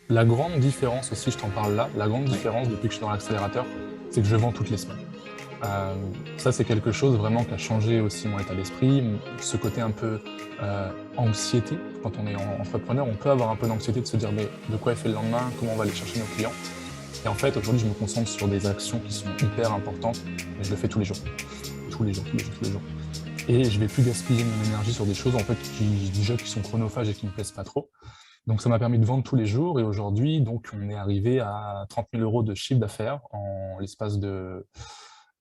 La grande différence aussi, je t'en parle là, la grande Oui. différence depuis que je suis dans l'accélérateur, c'est que je vends toutes les semaines. Ça, c'est quelque chose vraiment qui a changé aussi mon état d'esprit, ce côté un peu anxiété. Quand on est entrepreneur, on peut avoir un peu d'anxiété de se dire mais de quoi est fait le lendemain, comment on va aller chercher nos clients. Et en fait, aujourd'hui, je me concentre sur des actions qui sont hyper importantes, et je le fais tous les jours. Tous les jours, tous les jours, tous les jours. Et je vais plus gaspiller mon énergie sur des choses en fait qui sont chronophages et qui me plaisent pas trop. Donc ça m'a permis de vendre tous les jours et aujourd'hui, donc on est arrivé à 30 000 euros de chiffre d'affaires en l'espace de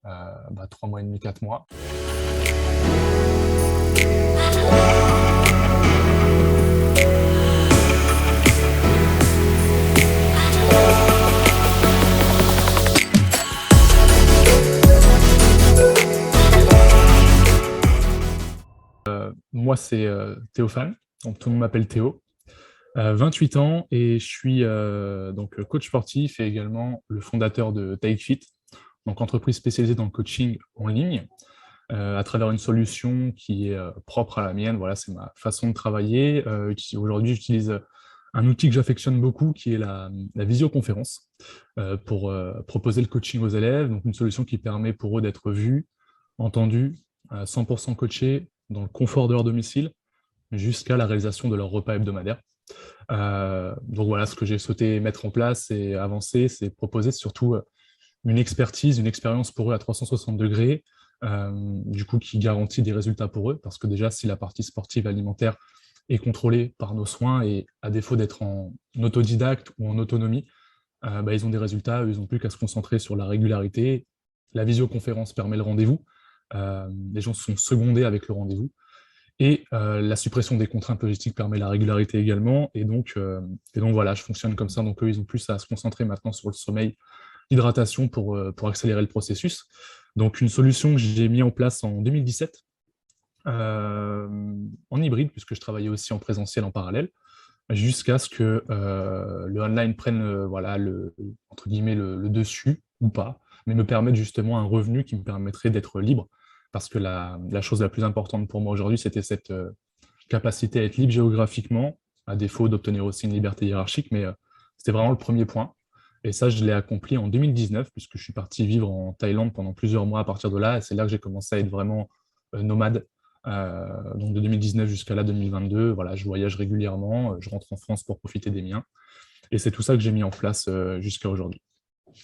3 mois et demi, 4 mois. Moi, c'est Théophane, donc tout le monde m'appelle Théo. 28 ans et je suis donc coach sportif et également le fondateur de TakeFit, donc entreprise spécialisée dans le coaching en ligne, à travers une solution qui est propre à la mienne. Voilà, c'est ma façon de travailler. Aujourd'hui, j'utilise un outil que j'affectionne beaucoup, qui est la visioconférence, pour proposer le coaching aux élèves. Donc, une solution qui permet pour eux d'être vus, entendus, 100% coachés dans le confort de leur domicile, jusqu'à la réalisation de leur repas hebdomadaire. Donc voilà, ce que j'ai souhaité mettre en place et avancer, c'est proposer surtout une expertise, une expérience pour eux à 360 degrés, du coup qui garantit des résultats pour eux, parce que déjà, si la partie sportive alimentaire est contrôlée par nos soins et à défaut d'être en autodidacte ou en autonomie, ils ont des résultats, ils n'ont plus qu'à se concentrer sur la régularité. La visioconférence permet le rendez-vous, les gens sont secondés avec le rendez-vous, et la suppression des contraintes logistiques permet la régularité également, et donc voilà, je fonctionne comme ça, donc eux, ils ont plus à se concentrer maintenant sur le sommeil, l'hydratation pour accélérer le processus. Donc une solution que j'ai mis en place en 2017, en hybride, puisque je travaillais aussi en présentiel en parallèle, jusqu'à ce que le online prenne voilà, entre guillemets, le dessus, ou pas, mais me permette justement un revenu qui me permettrait d'être libre, parce que la chose la plus importante pour moi aujourd'hui, c'était cette capacité à être libre géographiquement, à défaut d'obtenir aussi une liberté hiérarchique, mais c'était vraiment le premier point. Et ça, je l'ai accompli en 2019, puisque je suis parti vivre en Thaïlande pendant plusieurs mois à partir de là, et c'est là que j'ai commencé à être vraiment nomade. Donc de 2019 jusqu'à là 2022, voilà, je voyage régulièrement, je rentre en France pour profiter des miens, et c'est tout ça que j'ai mis en place jusqu'à aujourd'hui.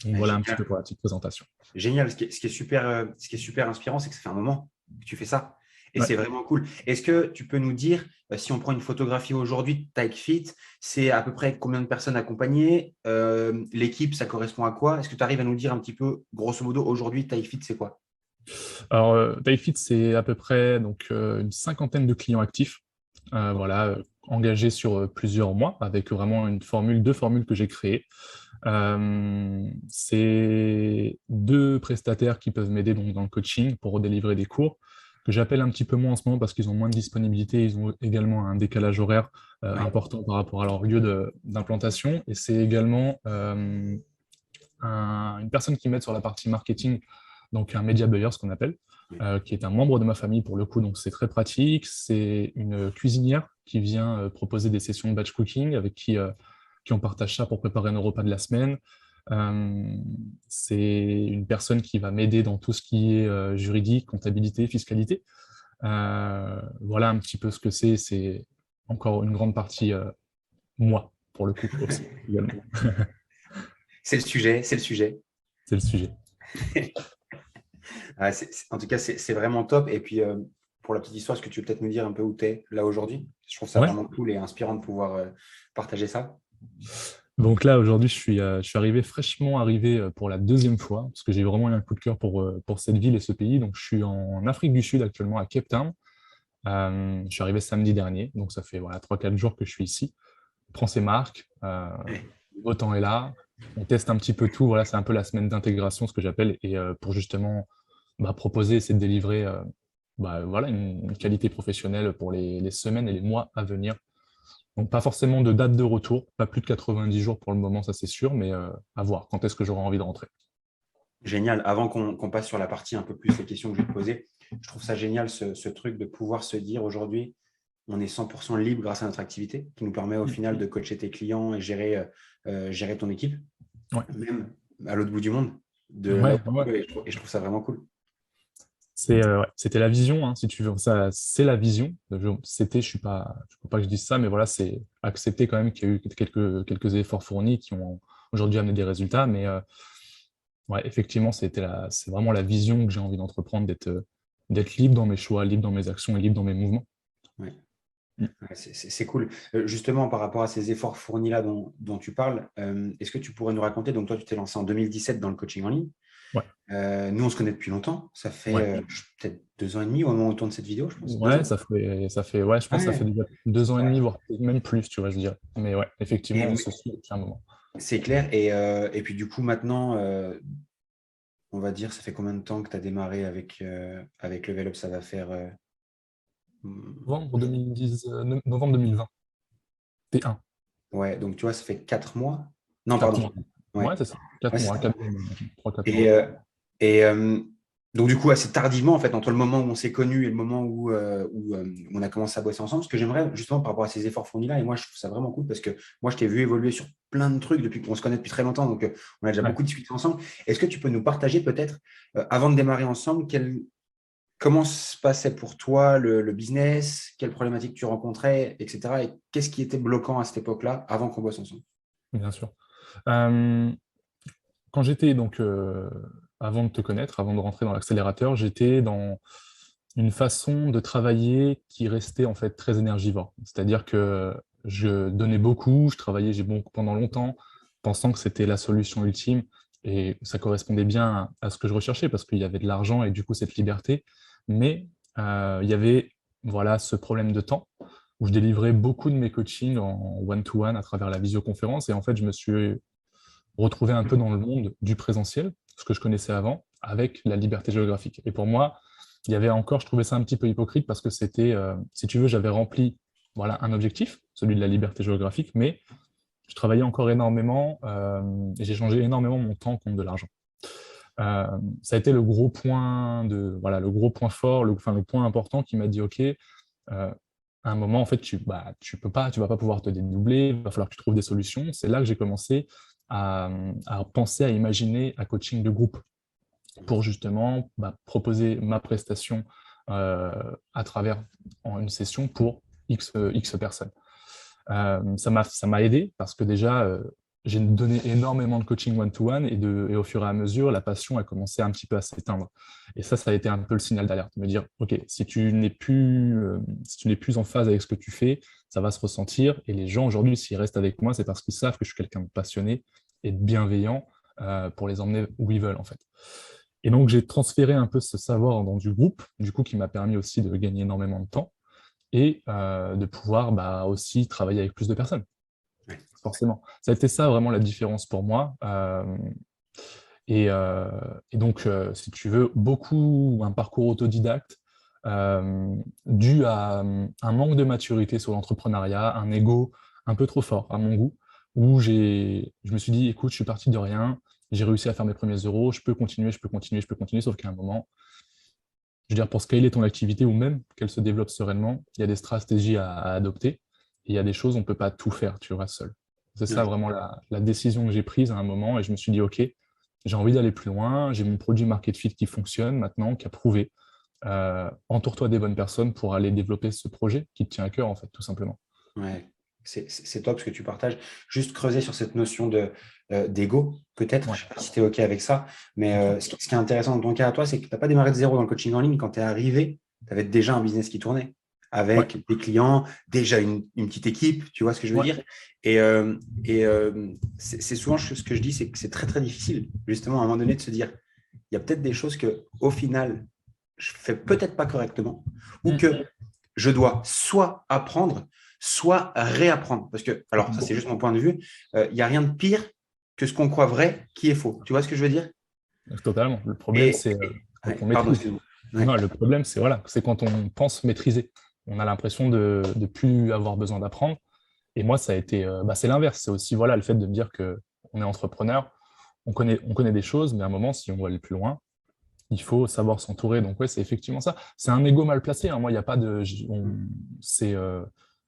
Donc Ouais, voilà un petit peu génial. pour la petite présentation. Génial. Ce qui est super inspirant, c'est que ça fait un moment que tu fais ça. Et Ouais. c'est vraiment cool. Est-ce que tu peux nous dire, si on prend une photographie aujourd'hui de TikeFit, c'est à peu près combien de personnes accompagnées? L'équipe, ça correspond à quoi? Est-ce que tu arrives à nous dire un petit peu, grosso modo, aujourd'hui, TikeFit, c'est quoi? Alors, TypeFit, c'est à peu près donc, une cinquantaine de clients actifs, voilà, engagés sur plusieurs mois, avec vraiment deux formules que j'ai créées. C'est deux prestataires qui peuvent m'aider donc dans le coaching pour délivrer des cours, que j'appelle un petit peu moins en ce moment parce qu'ils ont moins de disponibilité, ils ont également un décalage horaire Ouais. important par rapport à leur lieu d'implantation, et c'est également une personne qui m'aide sur la partie marketing, donc un media buyer, ce qu'on appelle, Ouais. qui est un membre de ma famille pour le coup, donc c'est très pratique. C'est une cuisinière qui vient proposer des sessions de batch cooking avec qui on partage ça pour préparer nos repas de la semaine. Euh, c'est une personne qui va m'aider dans tout ce qui est juridique, comptabilité, fiscalité. Voilà un petit peu ce que c'est. C'est encore une grande partie moi, pour le coup, aussi, également. C'est le sujet, c'est le sujet. C'est le sujet. Ah, en tout cas, c'est vraiment top. Et puis, pour la petite histoire, est-ce que tu veux peut-être nous dire un peu où tu es là aujourd'hui? Je trouve ça Ouais. vraiment cool et inspirant de pouvoir partager ça. Donc là, aujourd'hui, je suis fraîchement arrivé pour la deuxième fois, parce que j'ai vraiment eu un coup de cœur pour cette ville et ce pays. Donc, je suis en Afrique du Sud actuellement, à Cape Town. Je suis arrivé samedi dernier, donc ça fait voilà, 3-4 jours que je suis ici. On prend ses marques, Ouais. le beau temps est là, on teste un petit peu tout. Voilà, c'est un peu la semaine d'intégration, ce que j'appelle, et pour justement proposer, essayer de délivrer voilà, une qualité professionnelle pour les semaines et les mois à venir. Donc, pas forcément de date de retour, pas plus de 90 jours pour le moment, ça c'est sûr, mais à voir quand est-ce que j'aurai envie de rentrer. Génial. Avant qu'on passe sur la partie un peu plus les questions que je vais te poser, je trouve ça génial ce truc de pouvoir se dire aujourd'hui, on est 100% libre grâce à notre activité, qui nous permet au final de coacher tes clients et gérer ton équipe, Ouais. même à l'autre bout du monde, de là Ouais, où tu ouais. veux, et je trouve ça vraiment cool. Ouais, c'était la vision, hein, si tu veux. Ça, c'est la vision. C'était, je ne peux pas que je dise ça, mais voilà, c'est accepter quand même qu'il y a eu quelques efforts fournis qui ont aujourd'hui amené des résultats. Mais ouais, effectivement, c'est vraiment la vision que j'ai envie d'entreprendre, d'être libre dans mes choix, libre dans mes actions et libre dans mes mouvements. Ouais. Mm. Ouais, c'est cool. Justement, par rapport à ces efforts fournis-là dont tu parles, est-ce que tu pourrais nous raconter, donc toi, tu t'es lancé en 2017 dans le coaching en ligne. Ouais, Nous, on se connaît depuis longtemps. Ça ouais. fait peut-être 2 ans et demi au moment où on tourne cette vidéo, je pense. Ouais, 2 ans. ouais, je pense que ça fait Ouais, déjà 2 ans et demi, ouais. voire peut-être même plus, tu vois, je dirais. Mais ouais, effectivement, on Et se suit depuis un moment. c'est clair. Et puis, du coup, maintenant, on va dire, ça fait combien de temps que tu as démarré avec Level Up? Ça va faire Novembre 2010, novembre 2020, T1, ouais, donc tu vois, ça fait 4 mois. Non, 4 pardon. mois. Ouais, Ouais, c'est ça. 4 ouais, c'est mois, ça. 3-4 Et, mois. et donc, du coup, assez tardivement, en fait, entre le moment où on s'est connus et le moment où on a commencé à bosser ensemble, ce que j'aimerais justement par rapport à ces efforts fournis là, et moi, je trouve ça vraiment cool parce que moi, je t'ai vu évoluer sur plein de trucs depuis qu'on se connaît depuis très longtemps, donc on a déjà Ouais. beaucoup discuté ensemble. Est-ce que tu peux nous partager peut-être, avant de démarrer ensemble, comment se passait pour toi le business, quelles problématiques tu rencontrais, etc. Et qu'est-ce qui était bloquant à cette époque-là avant qu'on bosse ensemble? Bien sûr. Euh, Quand j'étais donc, avant de te connaître, avant de rentrer dans l'accélérateur, j'étais dans une façon de travailler qui restait en fait très énergivore. C'est-à-dire que je donnais beaucoup, je travaillais j'ai beaucoup pendant longtemps, pensant que c'était la solution ultime et ça correspondait bien à ce que je recherchais parce qu'il y avait de l'argent et du coup cette liberté. Mais il y avait voilà ce problème de temps où je délivrais beaucoup de mes coachings en one-to-one à travers la visioconférence et en fait je me suis retrouver un peu dans le monde du présentiel, ce que je connaissais avant, avec la liberté géographique. Et pour moi, il y avait encore, je trouvais ça un petit peu hypocrite parce que c'était, si tu veux, j'avais rempli voilà, un objectif, celui de la liberté géographique, mais je travaillais encore énormément et j'ai changé énormément mon temps contre de l'argent. Ça a été le gros point voilà, le gros point fort, enfin, le point important qui m'a dit, OK, à un moment, en fait, tu vas pas pouvoir te dédoubler, il va falloir que tu trouves des solutions. C'est là que j'ai commencé à penser, à imaginer un coaching de groupe pour justement proposer ma prestation euh, à travers une session pour X personnes. Ça m'a aidé parce que déjà, j'ai donné énormément de coaching one-to-one et au fur et à mesure, la passion a commencé un petit peu à s'éteindre. Et ça a été un peu le signal d'alerte, de me dire, OK, si tu n'es plus en phase avec ce que tu fais, ça va se ressentir. Et les gens, aujourd'hui, s'ils restent avec moi, c'est parce qu'ils savent que je suis quelqu'un de passionné et de bienveillant pour les emmener où ils veulent, en fait. Et donc, j'ai transféré un peu ce savoir dans du groupe, du coup, qui m'a permis aussi de gagner énormément de temps et de pouvoir aussi travailler avec plus de personnes, Ouais. forcément. Ça a été ça vraiment la différence pour moi. Et donc, si tu veux, beaucoup un parcours autodidacte dû à un manque de maturité sur l'entrepreneuriat, un ego un peu trop fort à mon goût, où je me suis dit, écoute, je suis parti de rien, j'ai réussi à faire mes premiers euros, je peux continuer, je peux continuer, je peux continuer, sauf qu'à un moment, je veux dire, pour scaler ton activité ou même qu'elle se développe sereinement, il y a des stratégies à adopter et il y a des choses, on ne peut pas tout faire, tu restes seul. C'est ça Ouais. vraiment la décision que j'ai prise à un moment et je me suis dit, OK, j'ai envie d'aller plus loin, j'ai mon produit market fit qui fonctionne maintenant, qui a prouvé. Entoure-toi des bonnes personnes pour aller développer ce projet qui te tient à cœur, en fait, tout simplement. Ouais, c'est top ce que tu partages. Juste creuser sur cette notion d'ego, peut-être. Ouais, Je ne sais pas si tu es OK avec ça. Mais bien sûr. ce qui est intéressant dans ton cas à toi, c'est que tu n'as pas démarré de zéro dans le coaching en ligne. Quand tu es arrivé, tu avais déjà un business qui tournait Ouais, avec des clients, déjà une petite équipe. Tu vois ce que je veux ouais, dire? C'est souvent ce que je dis, c'est que c'est très, très difficile, justement, à un moment donné, de se dire, il y a peut-être des choses que, au final, je fais peut-être pas correctement ou mm, que je dois soit apprendre, soit réapprendre. Parce que, alors ça c'est juste mon point de vue, il n'y a rien de pire que ce qu'on croit vrai qui est faux. Tu vois ce que je veux dire? totalement. Le problème, Et, c'est quand ouais, on pardon, maîtrise. excuse-moi. Ouais, Non, le problème, c'est voilà, c'est quand on pense maîtriser. On a l'impression de ne plus avoir besoin d'apprendre. Et moi, ça a été, c'est l'inverse. C'est aussi voilà, le fait de me dire qu'on est entrepreneur, on connaît des choses, mais à un moment, si on veut aller plus loin, il faut savoir s'entourer. Donc, ouais, c'est effectivement ça. C'est un ego mal placé, hein. Moi, il n'y a pas de.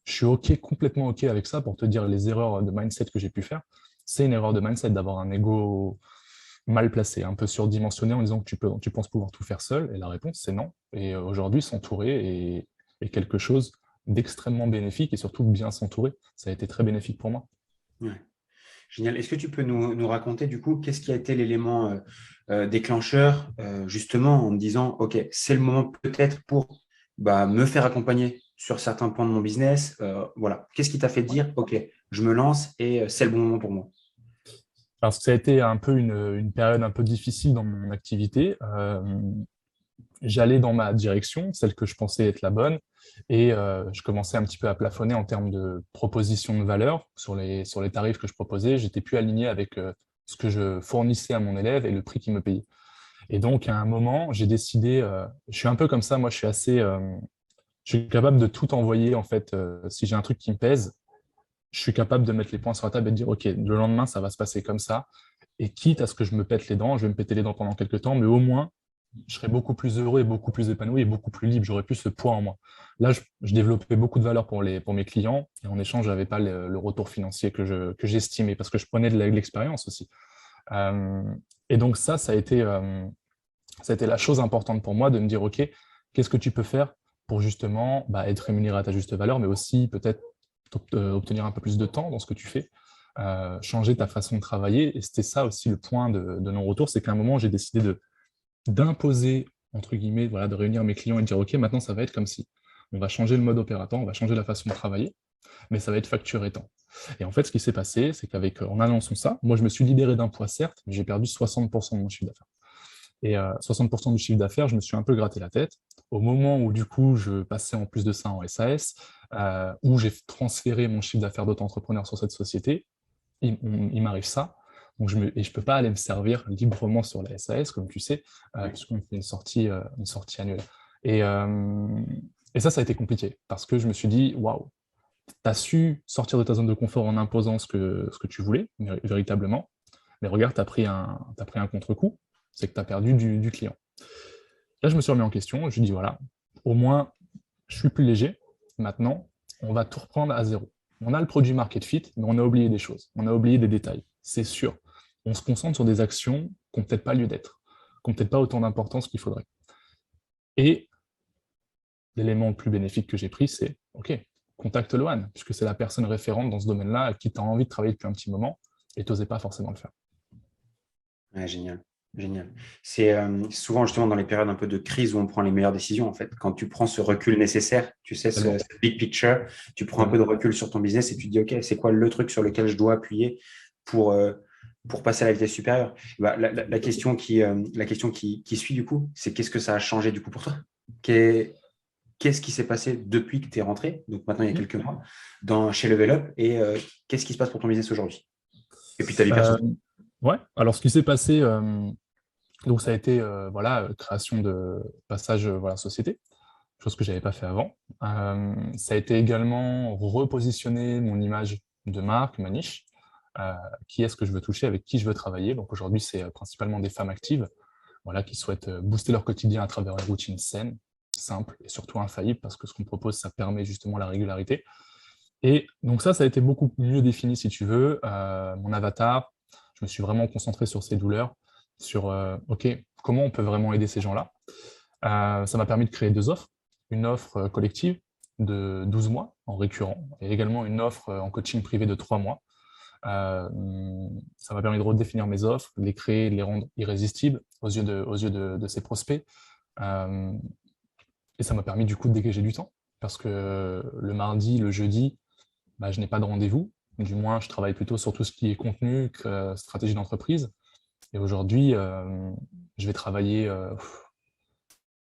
Je suis OK, complètement OK avec ça pour te dire les erreurs de mindset que j'ai pu faire. C'est une erreur de mindset d'avoir un ego mal placé, un peu surdimensionné en disant que tu penses pouvoir tout faire seul. Et la réponse, c'est non. Et aujourd'hui, s'entourer est quelque chose d'extrêmement bénéfique et surtout bien s'entourer. Ça a été très bénéfique pour moi. Ouais. Génial. Est-ce que tu peux nous raconter du coup qu'est-ce qui a été l'élément déclencheur justement en me disant OK, c'est le moment peut-être pour me faire accompagner sur certains points de mon business. Voilà. Qu'est-ce qui t'a fait dire OK, je me lance et c'est le bon moment pour moi? Parce que ça a été un peu une période un peu difficile dans mon activité. J'allais dans ma direction, celle que je pensais être la bonne, et je commençais un petit peu à plafonner en termes de proposition de valeur sur les tarifs que je proposais. J'étais plus aligné avec ce que je fournissais à mon élève et le prix qu'il me payait. Et donc, à un moment, j'ai décidé, je suis un peu comme ça, moi, je suis capable de tout envoyer, en fait. Si j'ai un truc qui me pèse, je suis capable de mettre les points sur la table et de dire, OK, le lendemain, ça va se passer comme ça. Et quitte à ce que je me pète les dents, je vais me péter les dents pendant quelques temps, mais au moins, je serais beaucoup plus heureux et beaucoup plus épanoui et beaucoup plus libre. J'aurais plus ce poids en moi. Là, je développais beaucoup de valeur pour mes clients et en échange, je n'avais pas le retour financier que j'estimais parce que je prenais de l'expérience aussi. Euh, et donc ça a été la chose importante pour moi de me dire, OK, qu'est-ce que tu peux faire pour justement être rémunéré à ta juste valeur, mais aussi peut-être obtenir un peu plus de temps dans ce que tu fais, changer ta façon de travailler. Et c'était ça aussi le point de non-retour, c'est qu'à un moment, j'ai décidé d'imposer, entre guillemets, voilà, de réunir mes clients et de dire, OK, maintenant, ça va être comme si on va changer le mode opératoire, on va changer la façon de travailler, mais ça va être facturé tant. Et en fait, ce qui s'est passé, c'est en annonçant ça, moi, je me suis libéré d'un poids, certes, mais j'ai perdu 60% de mon chiffre d'affaires. Et 60% du chiffre d'affaires, je me suis un peu gratté la tête. Au moment où, du coup, je passais en plus de ça en SAS, où j'ai transféré mon chiffre d'affaires d'auto-entrepreneur sur cette société, il m'arrive ça. Donc et je ne peux pas aller me servir librement sur la SAS, comme tu sais, puisqu'on fait une sortie annuelle. Et, euh, et ça a été compliqué, parce que je me suis dit, waouh, tu as su sortir de ta zone de confort en imposant ce que tu voulais, véritablement. Mais regarde, tu as pris un contre-coup, c'est que tu as perdu du client. Là, je me suis remis en question, je me suis dit, voilà, au moins, je suis plus léger. Maintenant, on va tout reprendre à zéro. On a le produit market fit, mais on a oublié des choses. On a oublié des détails, c'est sûr. On se concentre sur des actions qui n'ont peut-être pas lieu d'être, qui n'ont peut-être pas autant d'importance qu'il faudrait. Et l'élément le plus bénéfique que j'ai pris, c'est, OK, contacte Lohan, puisque c'est la personne référente dans ce domaine-là à qui tu as envie de travailler depuis un petit moment et tu n'osais pas forcément le faire. Ouais, génial. Génial. C'est souvent justement dans les périodes un peu de crise où on prend les meilleures décisions. En fait, quand tu prends ce recul nécessaire, tu sais, ce big picture, tu prends un peu de recul sur ton business et tu te dis, OK, c'est quoi le truc sur lequel je dois appuyer pour passer à la vitesse supérieure? La question qui suit du coup, c'est qu'est-ce que ça a changé du coup pour toi? Qu'est-ce qui s'est passé depuis que tu es rentré, donc maintenant il y a quelques mois, chez Level Up et qu'est-ce qui se passe pour ton business aujourd'hui? Et puis ta vie perso. Ouais, alors ce qui s'est passé, donc ça a été voilà, création de passage voilà, société, chose que je n'avais pas fait avant. Ça a été également repositionner mon image de marque, ma niche, qui est-ce que je veux toucher, avec qui je veux travailler. Donc aujourd'hui, c'est principalement des femmes actives voilà, qui souhaitent booster leur quotidien à travers une routine saine, simple et surtout infaillible, parce que ce qu'on propose, ça permet justement la régularité. Et donc ça a été beaucoup mieux défini, si tu veux. Mon avatar, je me suis vraiment concentré sur ces douleurs, sur OK, comment on peut vraiment aider ces gens-là. Ça m'a permis de créer deux offres. Une offre collective de 12 mois en récurrent et également une offre en coaching privé de 3 mois. Ça m'a permis de redéfinir mes offres, de les créer, de les rendre irrésistibles aux yeux de ces prospects. Et ça m'a permis du coup de dégager du temps parce que le mardi, le jeudi, je n'ai pas de rendez-vous. Du moins, je travaille plutôt sur tout ce qui est contenu, que stratégie d'entreprise. Et aujourd'hui, je vais travailler.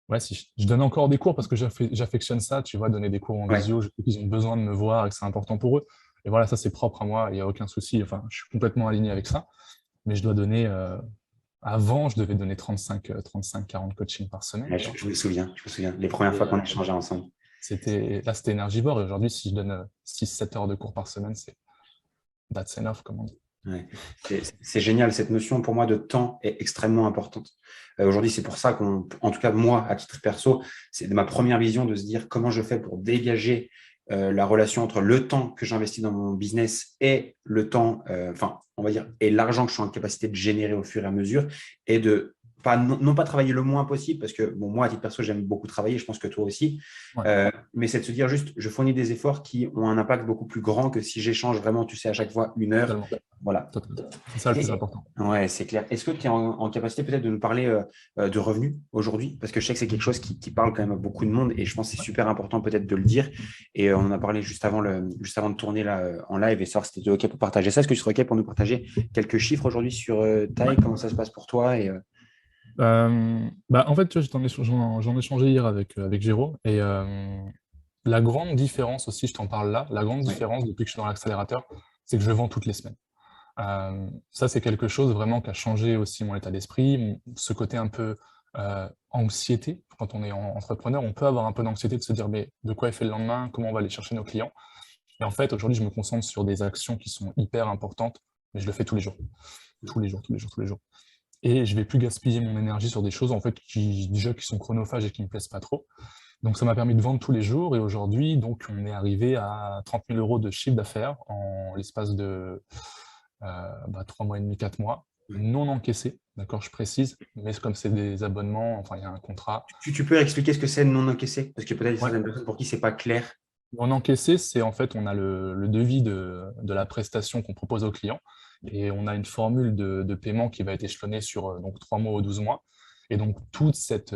Ouais, si je donne encore des cours parce que j'affectionne ça, tu vois, donner des cours en Ouais. visio, je sais qu'ils ont besoin de me voir et que c'est important pour eux. Et voilà, ça c'est propre à moi, il n'y a aucun souci. Enfin, je suis complètement aligné avec ça. Mais je dois donner. Avant, je devais donner 35-40 coachings par semaine, Ouais, tu vois. je me souviens, les premières Et, fois qu'on échangeait ensemble. là, c'était énergivore. Et aujourd'hui, si je donne 6-7 heures de cours par semaine, that's enough, comme on dit. Ouais. C'est génial, cette notion pour moi de temps est extrêmement importante. Aujourd'hui, c'est pour ça en tout cas moi, à titre perso, c'est ma première vision de se dire comment je fais pour dégager la relation entre le temps que j'investis dans mon business et le temps, enfin, on va dire, et l'argent que je suis en capacité de générer au fur et à mesure et de non pas travailler le moins possible, parce que bon, moi, à titre perso, j'aime beaucoup travailler, je pense que toi aussi, Ouais, mais c'est de se dire juste, je fournis des efforts qui ont un impact beaucoup plus grand que si j'échange vraiment, tu sais, à chaque fois 1 heure. totalement. Voilà. Totalement. C'est ça le plus important. Ouais, c'est clair. Est-ce que tu es en capacité peut-être de nous parler de revenus aujourd'hui? Parce que je sais que c'est quelque chose qui parle quand même à beaucoup de monde et je pense que c'est super important peut-être de le dire. Et on en a parlé juste avant de tourner là, en live et savoir si tu étais OK pour partager ça. Est-ce que tu serais OK pour nous partager quelques chiffres aujourd'hui sur Ouais. Taille, comment ça se passe pour toi En fait, tu vois, j'en ai échangé hier avec Géraud, et la grande différence aussi, je t'en parle là, la grande Ouais, différence depuis que je suis dans l'accélérateur, c'est que je vends toutes les semaines. Ça, c'est quelque chose vraiment qui a changé aussi mon état d'esprit, ce côté un peu anxiété. Quand on est entrepreneur, on peut avoir un peu d'anxiété de se dire, mais de quoi il fait le lendemain, comment on va aller chercher nos clients. Et en fait, aujourd'hui, je me concentre sur des actions qui sont hyper importantes, mais je le fais tous les jours. Tous les jours, tous les jours, tous les jours. Et je vais plus gaspiller mon énergie sur des choses en fait déjà qui sont chronophages et qui me plaisent pas trop. Donc ça m'a permis de vendre tous les jours, et aujourd'hui, donc on est arrivé à 30 000 euros de chiffre d'affaires en l'espace de 3 mois et demi, 4 mois, ouais. non encaissé, d'accord, je précise, mais comme c'est des abonnements, enfin il y a un contrat. Tu peux expliquer ce que c'est non encaissé? Parce que peut-être il y a Ouais. certaines personnes pour qui c'est pas clair. Non encaissé, c'est en fait, on a le devis de la prestation qu'on propose au client, et on a une formule de paiement qui va être échelonnée sur donc 3 mois ou 12 mois. Et donc toute cette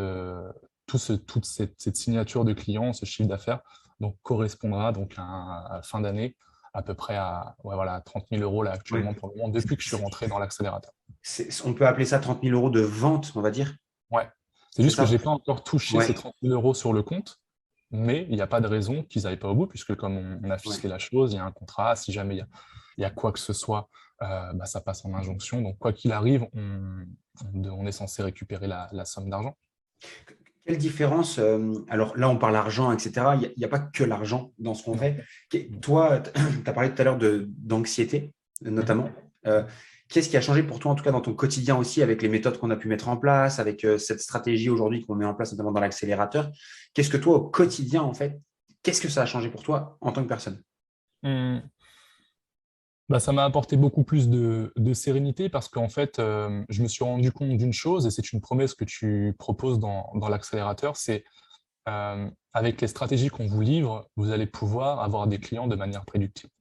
signature de client, ce chiffre d'affaires, donc correspondra donc à fin d'année à peu près à, ouais, voilà, 30 000 euros là Ouais. actuellement pour le moment, depuis que je suis rentré dans l'accélérateur. On peut appeler ça 30 000 euros de vente, on va dire. Ouais. C'est C'est juste que ça? j'ai pas encore touché Ouais, ces 30 000 euros sur le compte, mais il n'y a pas de raison qu'ils n'aillent pas au bout, puisque comme on a ouais. ficelé la chose, il y a un contrat, si jamais il y a quoi que ce soit, ça passe en injonction. Donc quoi qu'il arrive, on est censé récupérer la somme d'argent. Quelle différence, alors là on parle argent, etc. Il n'y a pas que l'argent dans ce qu'on Non. fait. Toi, tu as parlé tout à l'heure d'anxiété, Mhm. notamment. Qu'est-ce qui a changé pour toi, en tout cas dans ton quotidien aussi, avec les méthodes qu'on a pu mettre en place, avec cette stratégie aujourd'hui qu'on met en place, notamment dans l'accélérateur? Qu'est-ce que toi, au quotidien, en fait, qu'est-ce que ça a changé pour toi en tant que personne? Hum, Ça m'a apporté beaucoup plus de sérénité, parce qu'en fait, je me suis rendu compte d'une chose, et c'est une promesse que tu proposes dans l'accélérateur, c'est avec les stratégies qu'on vous livre, vous allez pouvoir avoir des clients de manière prédictible.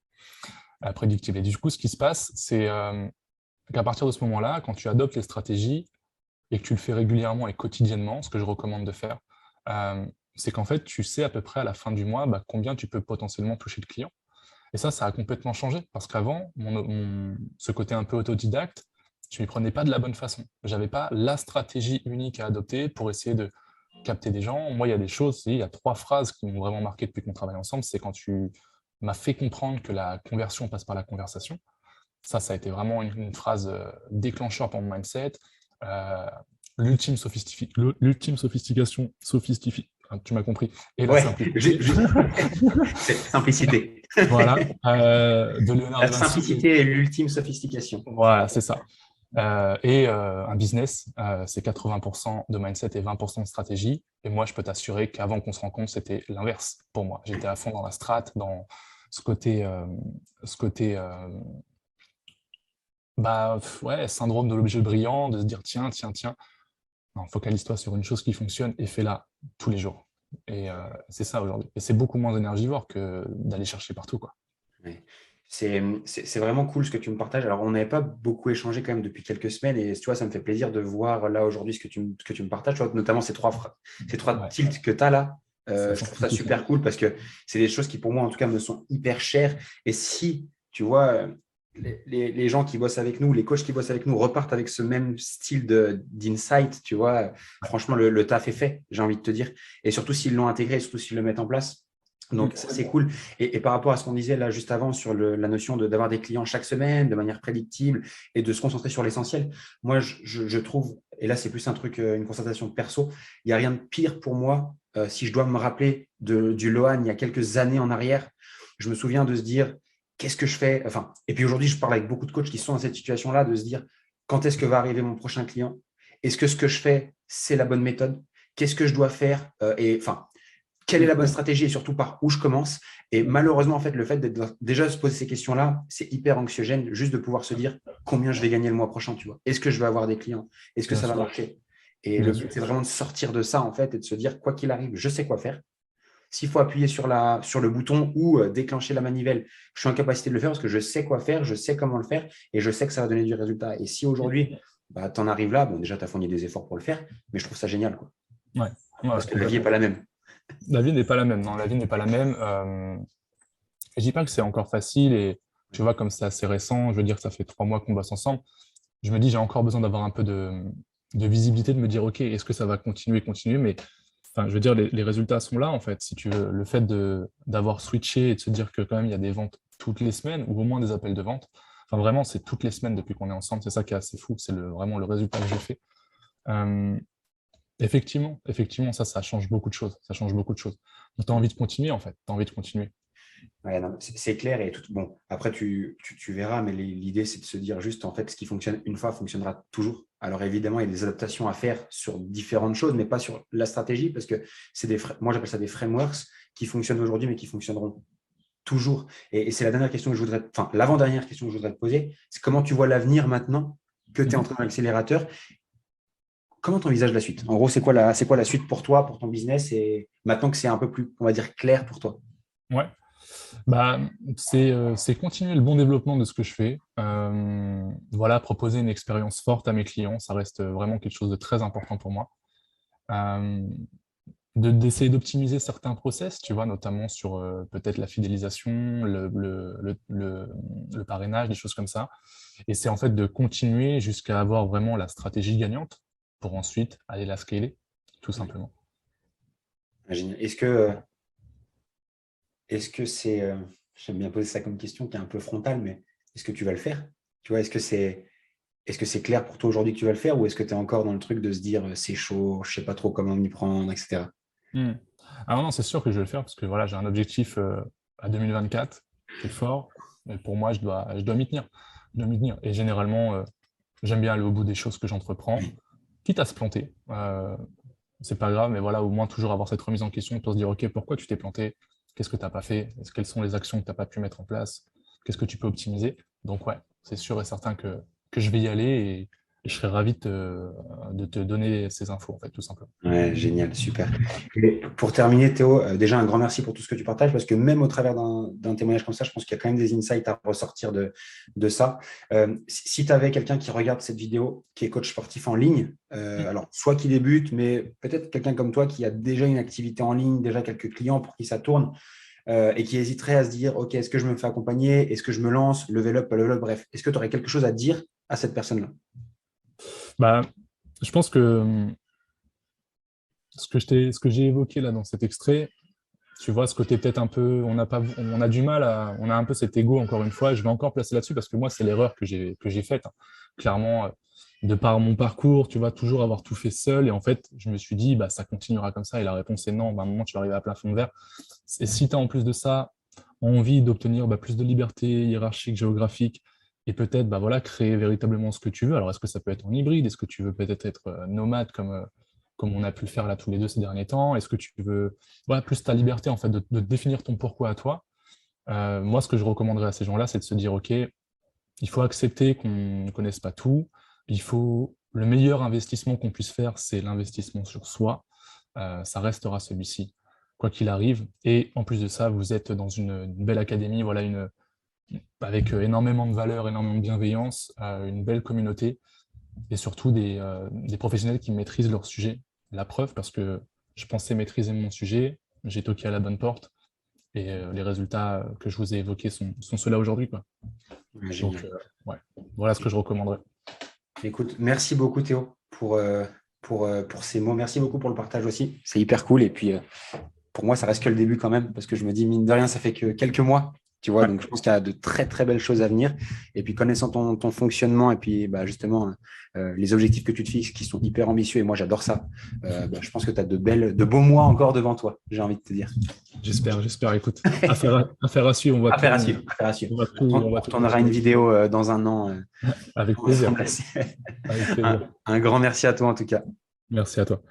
Prédictible. Et du coup, ce qui se passe, c'est qu'à partir de ce moment-là, quand tu adoptes les stratégies et que tu le fais régulièrement et quotidiennement, ce que je recommande de faire, euh, c'est qu'en fait, tu sais à peu près à la fin du mois combien tu peux potentiellement toucher de clients. Et ça a complètement changé, parce qu'avant, ce côté un peu autodidacte, je ne m'y prenais pas de la bonne façon. Je n'avais pas la stratégie unique à adopter pour essayer de capter des gens. Moi, il y a des choses, il y a 3 phrases qui m'ont vraiment marqué depuis qu'on travaille ensemble. C'est quand tu m'as fait comprendre que la conversion passe par la conversation. Ça a été vraiment une phrase déclencheur pour mon mindset. Euh, l'ultime sophistication, tu m'as compris, et la Ouais, simplicité. c'est simplicité. Voilà, de Léonard La de Vinci. simplicité est l'ultime sophistication. Voilà, c'est ça. Et un business, c'est 80% de mindset et 20% de stratégie. Et moi, je peux t'assurer qu'avant qu'on se rencontre, c'était l'inverse pour moi. J'étais à fond dans la strat, dans ce côté ouais, syndrome de l'objet brillant, de se dire tiens, tiens, tiens. Non, focalise-toi sur une chose qui fonctionne et fais-la tous les jours. Et c'est ça aujourd'hui. Et c'est beaucoup moins énergivore que d'aller chercher partout, quoi. Ouais. C'est vraiment cool ce que tu me partages. Alors, on n'avait pas beaucoup échangé quand même depuis quelques semaines et tu vois, ça me fait plaisir de voir là aujourd'hui ce que tu me partages, tu vois, notamment ces trois Ouais, tilts que tu as là. ça Je trouve ça simplifie. super cool parce que c'est des choses qui, pour moi, en tout cas, me sont hyper chères. Et si, tu vois, les gens qui bossent avec nous, les coachs qui bossent avec nous repartent avec ce même style d'insight, tu vois, franchement, le taf est fait, j'ai envie de te dire. Et surtout s'ils l'ont intégré, surtout s'ils le mettent en place. Donc, ça, c'est cool. Et par rapport à ce qu'on disait là juste avant sur la notion d'avoir des clients chaque semaine de manière prédictible et de se concentrer sur l'essentiel, moi, je trouve, et là, c'est plus un truc, une constatation perso, il n'y a rien de pire pour moi si je dois me rappeler du Lohan il y a quelques années en arrière. Je me souviens de se dire, qu'est-ce que je fais? Enfin, et puis aujourd'hui, je parle avec beaucoup de coachs qui sont dans cette situation-là, de se dire, quand est-ce que va arriver mon prochain client? Est-ce que ce que je fais, c'est la bonne méthode? Qu'est-ce que je dois faire? Et enfin, quelle est la bonne stratégie et surtout par où je commence? Et malheureusement, en fait, le fait d'être déjà se poser ces questions-là, c'est hyper anxiogène, juste de pouvoir se dire combien je vais gagner le mois prochain, tu vois. Est-ce que je vais avoir des clients? Est-ce que Bien ça va sûr. marcher? Et Bien le sûr. but, c'est vraiment de sortir de ça, en fait, et de se dire, quoi qu'il arrive, je sais quoi faire. S'il faut appuyer sur le bouton ou déclencher la manivelle, je suis en capacité de le faire parce que je sais quoi faire, je sais comment le faire et je sais que ça va donner du résultat. Et si aujourd'hui, bah, tu en arrives là, bon, déjà, tu as fourni des efforts pour le faire, mais je trouve ça génial, quoi. Ouais. Ouais, Parce que la vie n'est pas la même. la vie n'est pas la même, non, la vie n'est pas la même. Je dis pas que c'est encore facile et tu vois, comme c'est assez récent, je veux dire, ça fait 3 mois qu'on bosse ensemble. Je me dis, j'ai encore besoin d'avoir un peu de visibilité, de me dire, OK, est-ce que ça va continuer, mais enfin, je veux dire, les résultats sont là, en fait. Si tu veux, le fait d'avoir switché et de se dire que quand même, il y a des ventes toutes les semaines, ou au moins des appels de vente, enfin, vraiment, c'est toutes les semaines depuis qu'on est ensemble, c'est ça qui est assez fou, c'est vraiment le résultat que j'ai fait. Euh, effectivement, ça change beaucoup de choses. Ça change beaucoup de choses. Donc, tu as envie de continuer, en fait. Tu as envie de continuer. Ouais, non, c'est clair et tout. Bon, après, tu verras, mais l'idée, c'est de se dire juste, en fait, ce qui fonctionne une fois fonctionnera toujours. Alors, évidemment, il y a des adaptations à faire sur différentes choses, mais pas sur la stratégie, parce que moi, j'appelle ça des frameworks qui fonctionnent aujourd'hui, mais qui fonctionneront toujours. Et c'est la dernière question que je voudrais, enfin, l'avant-dernière question que je voudrais te poser, c'est comment tu vois l'avenir maintenant que tu es Mhm. entré dans l'accélérateur? Comment tu envisages la suite? En gros, c'est quoi la suite pour toi, pour ton business, et maintenant que c'est un peu plus, on va dire, clair pour toi? Ouais. Bah, c'est continuer le bon développement de ce que je fais. Voilà, proposer une expérience forte à mes clients, ça reste vraiment quelque chose de très important pour moi. Euh, D'essayer d'optimiser certains process, tu vois, notamment sur peut-être la fidélisation, le parrainage, des choses comme ça. Et c'est en fait de continuer jusqu'à avoir vraiment la stratégie gagnante pour ensuite aller la scaler, tout Ouais. simplement. Génial. Est-ce que c'est, j'aime bien poser ça comme question qui est un peu frontale, mais est-ce que tu vas le faire? Tu vois, est-ce que c'est clair pour toi aujourd'hui que tu vas le faire ou est-ce que tu es encore dans le truc de se dire c'est chaud, je sais pas trop comment m'y prendre, etc. Hmm. Alors non, c'est sûr que je vais le faire parce que voilà, j'ai un objectif à 2024 qui est fort. Et pour moi, je dois m'y tenir. Je dois m'y tenir. Et généralement, j'aime bien aller au bout des choses que j'entreprends, quitte à se planter. C'est pas grave, mais voilà, au moins toujours avoir cette remise en question pour se dire, OK, pourquoi tu t'es planté? Qu'est-ce que tu n'as pas fait? Quelles sont les actions que tu n'as pas pu mettre en place? Qu'est-ce que tu peux optimiser? Donc ouais, c'est sûr et certain que je vais y aller et je serais ravi de te donner ces infos, en fait, tout simplement. Ouais, génial, super. Et pour terminer, Théo, déjà un grand merci pour tout ce que tu partages, parce que même au travers d'un témoignage comme ça, je pense qu'il y a quand même des insights à ressortir de ça. Si tu avais quelqu'un qui regarde cette vidéo, qui est coach sportif en ligne, alors soit qui débute, mais peut-être quelqu'un comme toi qui a déjà une activité en ligne, déjà quelques clients pour qui ça tourne, et qui hésiterait à se dire, OK, est-ce que je me fais accompagner? Est-ce que je me lance? Level up, pas level up, bref. Est-ce que tu aurais quelque chose à dire à cette personne-là? Bah, je pense que ce que j'ai évoqué là dans cet extrait, tu vois, ce côté peut-être un peu, on a du mal on a un peu cet ego encore une fois, et je vais encore placer là-dessus parce que moi, c'est l'erreur que j'ai faite, hein. Clairement, de par mon parcours, tu vois, toujours avoir tout fait seul, et en fait, je me suis dit, bah, ça continuera comme ça, et la réponse est non, bah, à un moment, tu vas arriver à plein fond de verre. Et si tu as en plus de ça envie d'obtenir plus de liberté hiérarchique, géographique, et peut-être bah, voilà, créer véritablement ce que tu veux. Alors, est-ce que ça peut être en hybride? Est-ce que tu veux peut-être être nomade comme on a pu le faire là tous les deux ces derniers temps? Est-ce que tu veux voilà, plus ta liberté en fait de définir ton pourquoi à toi? Moi, ce que je recommanderais à ces gens-là, c'est de se dire, OK, il faut accepter qu'on ne connaisse pas tout. Le meilleur investissement qu'on puisse faire, c'est l'investissement sur soi. Ça restera celui-ci, quoi qu'il arrive. Et en plus de ça, vous êtes dans une belle académie, voilà, avec énormément de valeur, énormément de bienveillance, une belle communauté et surtout des professionnels qui maîtrisent leur sujet. La preuve, parce que je pensais maîtriser mon sujet, j'ai toqué à la bonne porte et les résultats que je vous ai évoqués sont ceux-là aujourd'hui, quoi. Ouais, Donc, génial. ouais, voilà ce que je recommanderais. Écoute, merci beaucoup Théo pour ces mots. Merci beaucoup pour le partage aussi. C'est hyper cool. Et puis, pour moi, ça reste que le début quand même, parce que je me dis, mine de rien, ça fait que quelques mois. Tu vois, Ouais. donc je pense qu'il y a de très, très belles choses à venir. Et puis, connaissant ton fonctionnement et puis justement les objectifs que tu te fixes qui sont hyper ambitieux, et moi, j'adore ça, je pense que tu as de beaux mois encore devant toi, j'ai envie de te dire. J'espère. Écoute, affaire à suivre. Affaire à suivre, affaire à suivre. On On va tout retournera une continuer. vidéo dans un an. Avec plaisir. Ensemble. Avec plaisir. Un grand merci à toi en tout cas. Merci à toi.